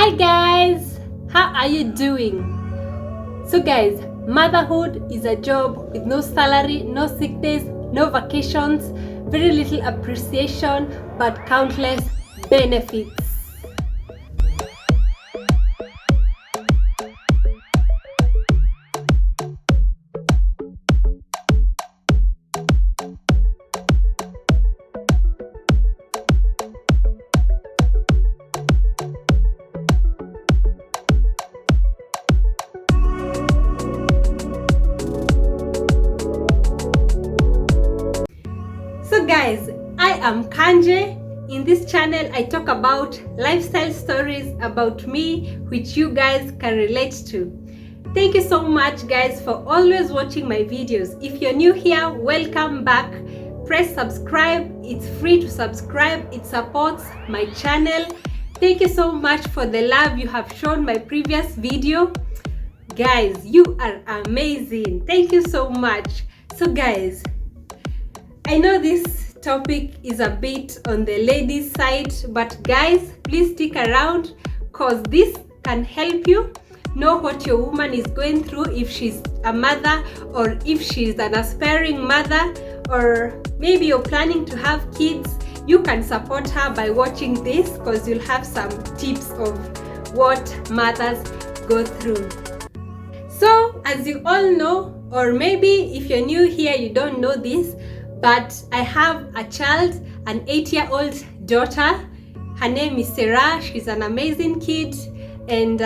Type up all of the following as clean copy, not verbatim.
Hi guys, how are you doing? So guys, motherhood is a job with no salary, no sick days, no vacations, very little appreciation, but countless benefits. So guys, I am Kanje. In this channel, I talk about lifestyle stories about me which you guys can relate to. Thank you so much guys for always watching my videos. If you're new here, welcome back. Press subscribe. It's free to subscribe. It supports my channel. Thank you so much for the love you have shown my previous video. Guys, you are amazing. Thank you so much. So guys, I know this topic is a bit on the ladies' side, but guys, please stick around because this can help you know what your woman is going through, if she's a mother or if she's an aspiring mother, or maybe you're planning to have kids. You can support her by watching this because you'll have some tips of what mothers go through. So as you all know, or maybe if you're new here you don't know this, but I have a child, an 8-year-old daughter. Her name is Sarah. She's an amazing kid, and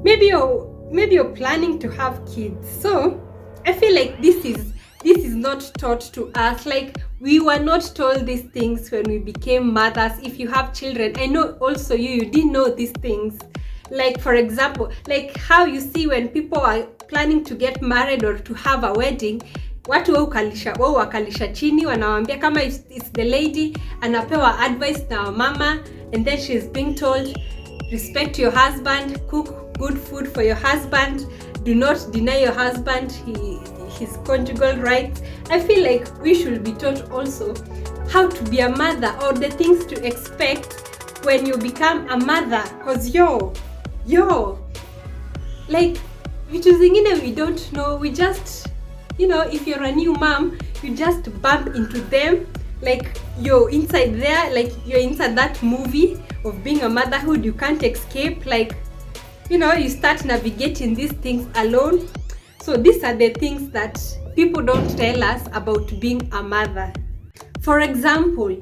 maybe you're planning to have kids. So I feel like this is not taught to us. Like, we were not told these things when we became mothers. If you have children, I know also you didn't know these things. Like, for example, like how you see when people are planning to get married or to have a wedding, watu wao wakalisha chini, wanawambia kama it's the lady anapewa advice na mama, and then she's being told, respect your husband, cook good food for your husband, do not deny your husband his conjugal rights. I feel like we should be taught also how to be a mother, or the things to expect when you become a mother, because like vitu zingine we don't know. We just, you know, if you're a new mom, you just bump into them, like you're inside there, like you're inside that movie of being a motherhood. You can't escape. Like, you know, you start navigating these things alone. So these are the things that people don't tell us about being a mother. For example,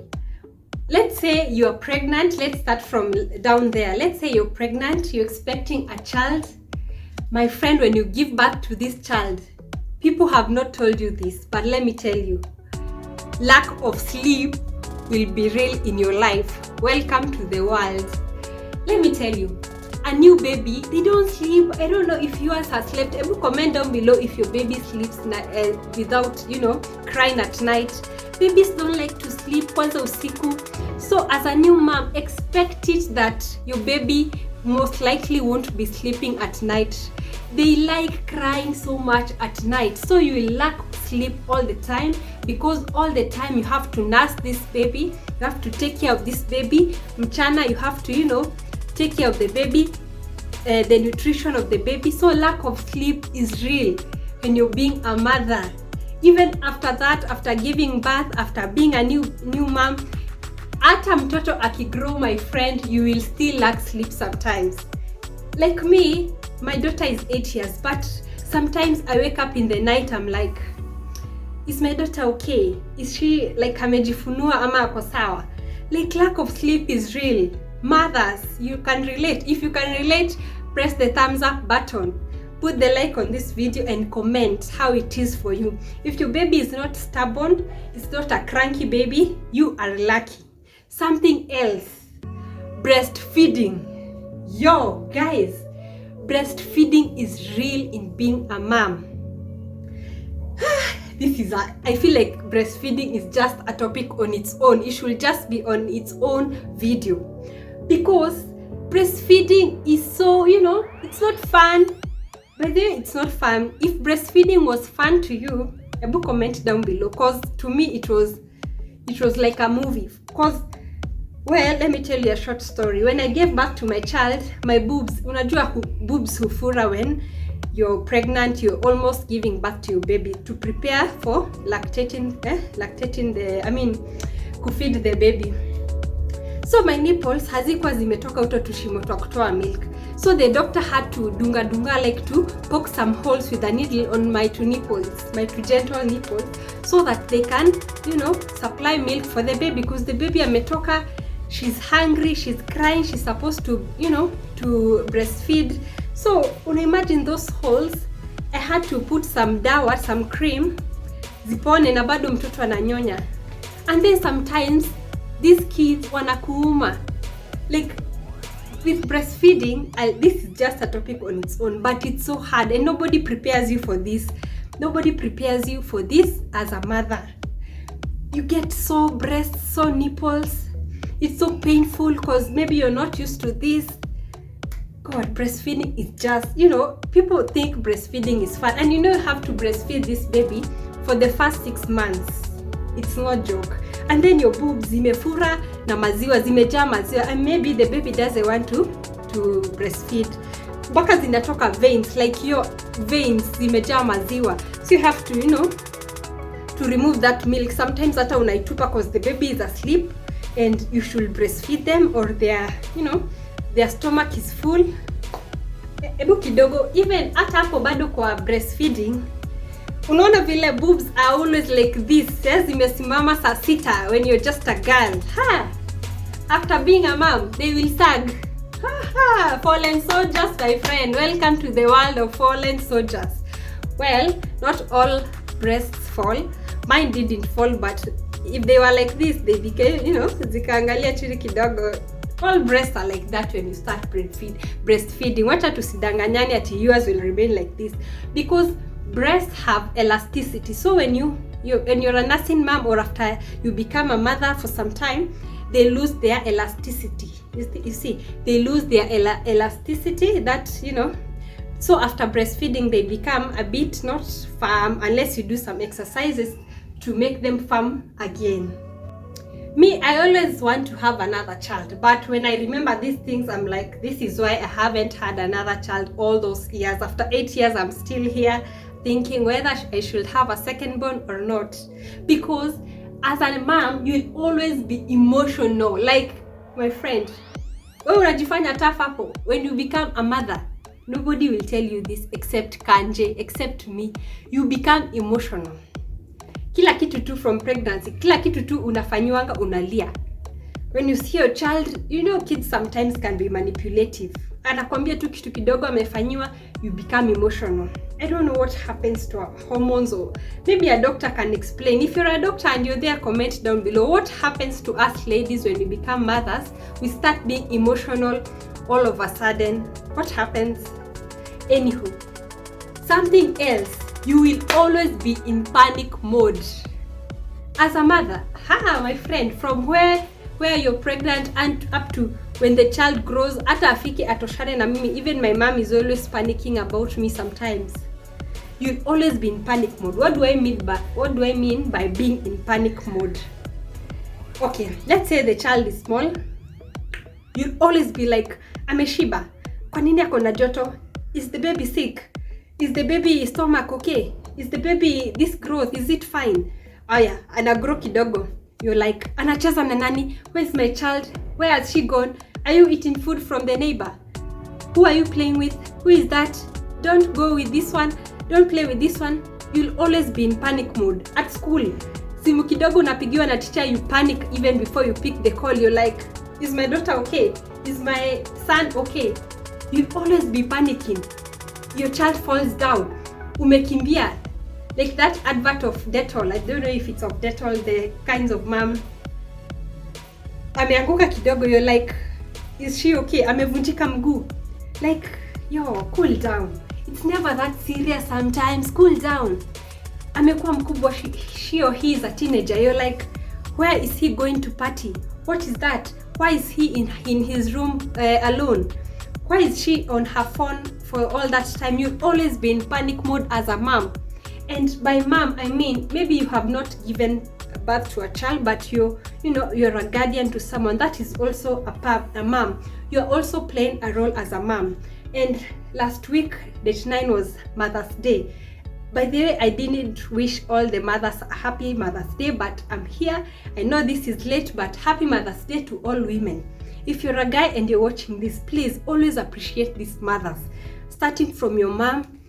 let's say you're pregnant. Let's start from down there. Let's say you're pregnant, you're expecting a child. My friend, when you give birth to this child, people have not told you this, but let me tell you, lack of sleep will be real in your life. Welcome to the world. Let me tell you, a new baby, they don't sleep. I don't know if yours has slept. Comment down below if your baby sleeps without, you know, crying at night. Babies don't like to sleep kwanza usiku. So as a new mom, expect it that your baby most likely won't be sleeping at night. They like crying so much at night, so you will lack sleep all the time, because all the time you have to nurse this baby, you have to take care of this baby. Mchana you have to, you know, take care of the baby, the nutrition of the baby. So lack of sleep is real when you're being a mother. Even after that, after giving birth, after being a new mom, hata mtoto akigrow, my friend, you will still lack sleep sometimes. Like me, my daughter is 8 years, but sometimes I wake up in the night, I'm like, is my daughter okay? Is she like amejifunua ama ako sawa? Like, lack of sleep is real. Mothers, you can relate. If you can relate, press the thumbs up button. Put the like on this video and comment how it is for you. If your baby is not stubborn, it's not a cranky baby, you are lucky. Something else, breastfeeding. Yo, guys, breastfeeding is real in being a mom. I feel like breastfeeding is just a topic on its own. It should just be on its own video, because breastfeeding is so, you know, it's not fun. By the way, it's not fun. If breastfeeding was fun to you, comment down below, because to me it was like a movie. Because Well, let me tell you a short story. When I gave birth to my child, my boobs, unajua boobs hufura when you're pregnant, you're almost giving birth to your baby to prepare for kufeed the baby. So my nipples hazikuwa zimetoka uto tushimo twa kutoa milk. So the doctor had to dunga like to poke some holes with a needle on my two nipples, my two gentle nipples, so that they can, supply milk for the baby, because the baby ametoka, she's hungry, she's crying, she's supposed to, to breastfeed. So when I imagine those holes, I had to put some dawa, some cream, zipone na bado mtoto ananyonya. And then sometimes these kids wanakuuma. Like with breastfeeding, this is just a topic on its own, but it's so hard and nobody prepares you for this. Nobody prepares you for this as a mother. You get sore breasts, sore nipples. It's so painful because maybe you're not used to this. God, breastfeeding is just, people think breastfeeding is fun. And you have to breastfeed this baby for the first 6 months. It's no joke. And then your boobs zimefura na maziwa, zimejaa maziwa, and maybe the baby doesn't want to breastfeed. Mpaka zinatoka veins, like your veins zimejaa maziwa. So you have to, to remove that milk. Sometimes hata unaitupa because the baby is asleep and you should breastfeed them, or their stomach is full. Ebu kidogo, even hata hapo bado kwa breastfeeding, unaona vile boobs are always like this, zimesimama saa sita when you're just a girl. After being a mom, they will sag. Fallen soldiers, my friend. Welcome to the world of fallen soldiers. Well, not all breasts fall. Mine didn't fall, but if they were like this, they became, zikaangalia chini kidogo. All breasts are like that when you start breastfeeding. Wacha tusidanganyani ati yours will remain like this, because breasts have elasticity. So when you're a nursing mom, or after you become a mother for some time, they lose their elasticity. You see, they lose their elasticity. That so after breastfeeding, they become a bit not firm unless you do some exercises to make them firm again. Me, I always want to have another child, but when I remember these things, I'm like, this is why I haven't had another child all those years. After 8 years, I'm still here thinking whether I should have a second born or not. Because as a mom, you'll always be emotional. Like, my friend, unajifanya tough hapo. When you become a mother, nobody will tell you this except Kanje, except me. You become emotional. Kila kitu tu from pregnancy, kila kitu tu unafanyuanga unalia. When you see your child, kids sometimes can be manipulative. Anakwambia tu kitu kidogo amefanyiwa, you become emotional. I don't know what happens to our hormones, or maybe a doctor can explain. If you're a doctor and you're there, comment down below. What happens to us ladies when we become mothers? We start being emotional all of a sudden. What happens? Anywho, something else. You will always be in panic mode. As a mother, my friend, from where you're pregnant and up to when the child grows, ata afiki atoshane na mimi, even my mom is always panicking about me sometimes. You'll always be in panic mode. What do I mean by being in panic mode? Okay, let's say the child is small. You'll always be like, ameshiba. Kwa nini ako na joto? Is the baby sick? Is the baby stomach okay? Is the baby this growth? Is it fine? Oh yeah, anagrow kidogo. You're like, anacheza na nani? Where's my child? Where has she gone? Are you eating food from the neighbor? Who are you playing with? Who is that? Don't go with this one. Don't play with this one. You'll always be in panic mode. At school, simu kidogo unapigiwa na teacher, you panic even before you pick the call. You're like, is my daughter okay? Is my son okay? You'll always be panicking. Your child falls down. Umekimbia. Like that advert of Dettol. I don't know if it's of Dettol, the kinds of mom. Ameanguka kidogo, you're like, is she okay? Amevunjika mguu. Like, cool down. It's never that serious sometimes. Cool down. Amekuwa mkubwa, she or he is a teenager. You're like, where is he going to party? What is that? Why is he in his room alone? Why is she on her phone for all that time? You've always been in panic mode as a mom. And by mom, I mean, maybe you have not given birth to a child, but you're a guardian to someone. That is also a mom. You're also playing a role as a mom. And last week, date 9 was Mother's Day. By the way, I didn't wish all the mothers a happy Mother's Day, but I'm here. I know this is late, but happy Mother's Day to all women. If you're a guy and you're watching this, please always appreciate these mothers. Starting from your mom,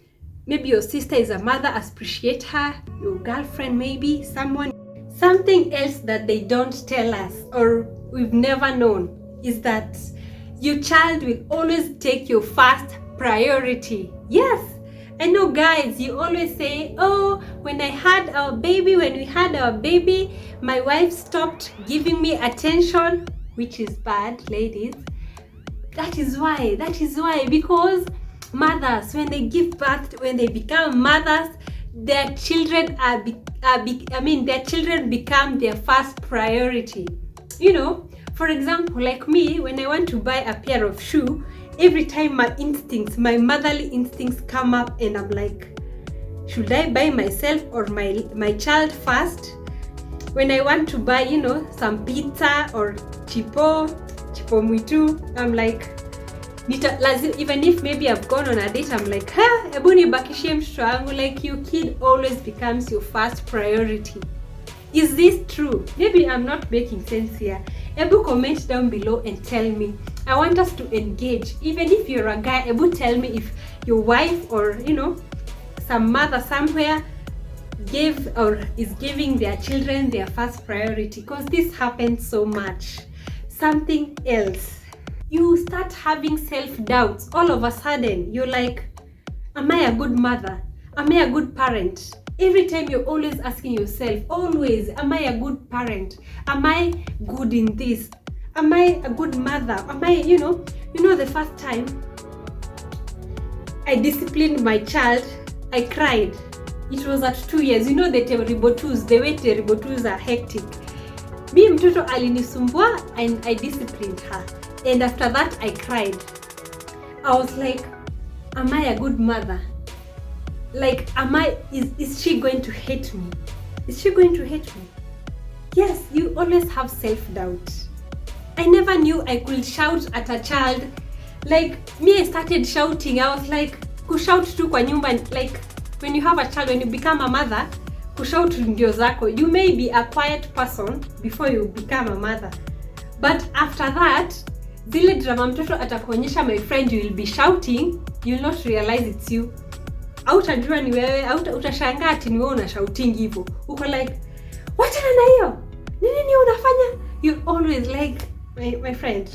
maybe your sister is a mother, appreciate her, your girlfriend maybe, someone. Something else that they don't tell us or we've never known is that your child will always take your first priority. Yes, I know guys, you always say, oh, when we had our baby, my wife stopped giving me attention, which is bad, ladies. That is why, because mothers, when they give birth, when they become mothers, their children their children become their first priority. For example, like me, when I want to buy a pair of shoes, every time my motherly instincts come up and I'm like, should I buy myself or my child first? When I want to buy, some pizza or chipo mwitu, I'm like, even if maybe I've gone on a date, I'm like, ebu nibakishie mtoto wangu. Like, your kid always becomes your first priority. Is this true? Maybe I'm not making sense here. Ebu comment down below and tell me. I want us to engage. Even if you're a guy, Ebu tell me if your wife or some mother somewhere gave or is giving their children their first priority, because this happens so much. Something else, you start having self-doubts. All of a sudden you're like, am I a good mother? Am I a good parent? Every time you're always asking yourself, always, am I a good parent? Am I good in this? Am I a good mother? Am I, the first time I disciplined my child, I cried. It was at 2 years. The terrible twos, the way terrible twos are hectic. Me mtoto alinisumbua and I disciplined her. And after that, I cried. I was like, am I a good mother? Like, is she going to hate me? Is she going to hate me? Yes, you always have self-doubt. I never knew I could shout at a child. Like, me, I started shouting. I was like, kushout tu kwa nyumba. Like, when you have a child, when you become a mother, kushout ndio zako. You may be a quiet person before you become a mother. But after that, zile drama mtoto atakuonyesha, my friend, you will be shouting, you'll not realize it's you. Hautajua ni wewe, utashangaa ati ni wewe unashouting hivyo. Uko like, wachana na hiyo. Nini unafanya? You always like, my friend,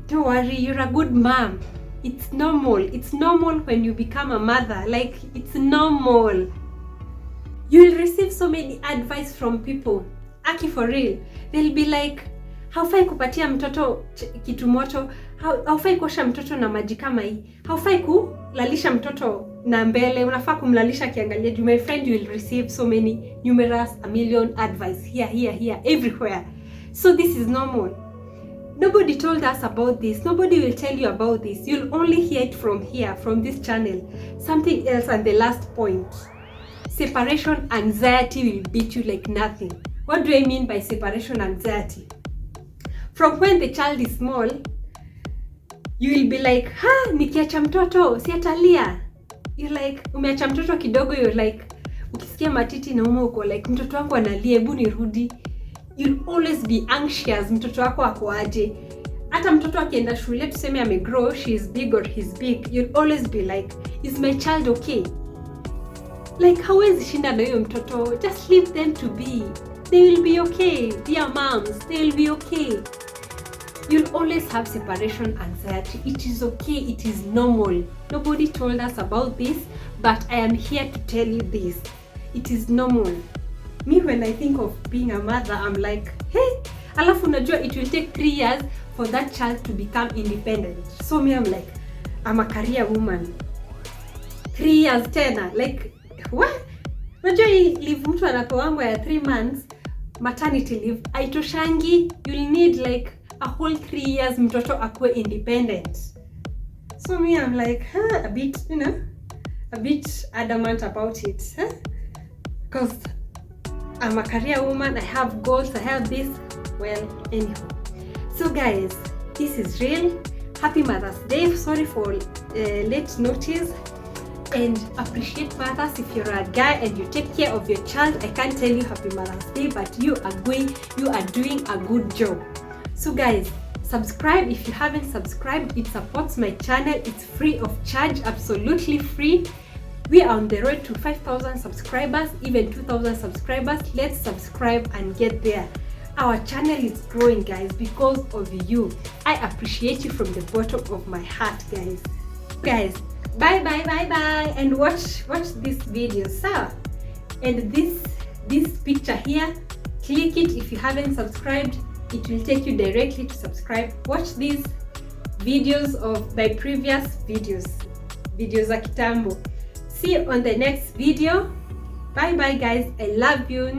don't worry, you're a good mom. It's normal. It's normal when you become a mother. Like, it's normal. You'll receive so many advice from people. Aki, for real. They'll be like, haufai kupatia mtoto kitu moto, haufai kuosha mtoto na maji kama hii, haufai kulalisha mtoto na mbele, unafaa kumlalisha kiangalia juu. My friend, you will receive so many, numerous, a million advice here, everywhere. So this is normal. Nobody told us about this. Nobody will tell you about this. You'll only hear it from here, from this channel. Something else, and the last point. Separation anxiety will beat you like nothing. What do I mean by separation anxiety? From when the child is small, you will be like, nikiacha mtoto, si atalia. You're like, umeacha mtoto kidogo, you're like, ukisikia matiti na uko like, mtoto wangu analia, hebu nirudi. You'll always be anxious, mtoto wako ako aje. Hata mtoto akienda shule, tuseme amegrow, she is big or he's big, you'll always be like, is my child okay? Like, hawezi shinda na hiyo mtoto, just leave them to be. They will be okay, dear moms, they will be okay. You'll always have separation anxiety. It is okay, it is normal. Nobody told us about this, but I am here to tell you this. It is normal. Me, when I think of being a mother, I'm like, hey, alafu unajua it will take 3 years for that child to become independent. So me, I'm like, I'm a career woman. 3 years tena, like, what? Unajua hii leave mtu anapewa ya 3 months, maternity leave, aitoshangi. You'll need like a whole 3 years mtoto akue independent. So me, I'm like, a bit adamant about it, because I'm a career woman, I have goals, I have this. Well, anyhow. So guys, this is real. Happy Mother's Day. Sorry for late notice. And appreciate mothers. If you're a guy and you take care of your child, I can't tell you Happy Mother's Day, but you are doing a good job. So guys, subscribe if you haven't subscribed. It supports my channel. It's free of charge, absolutely free. We are on the road to 5,000 subscribers, even 2,000 subscribers. Let's subscribe and get there. Our channel is growing, guys, because of you. I appreciate you from the bottom of my heart, guys. Guys, bye, and watch this video, sir. And this picture here, click it if you haven't subscribed. It will take you directly to subscribe. Watch these videos of my previous videos za kitambo. See you on the next video. Bye guys, I love you.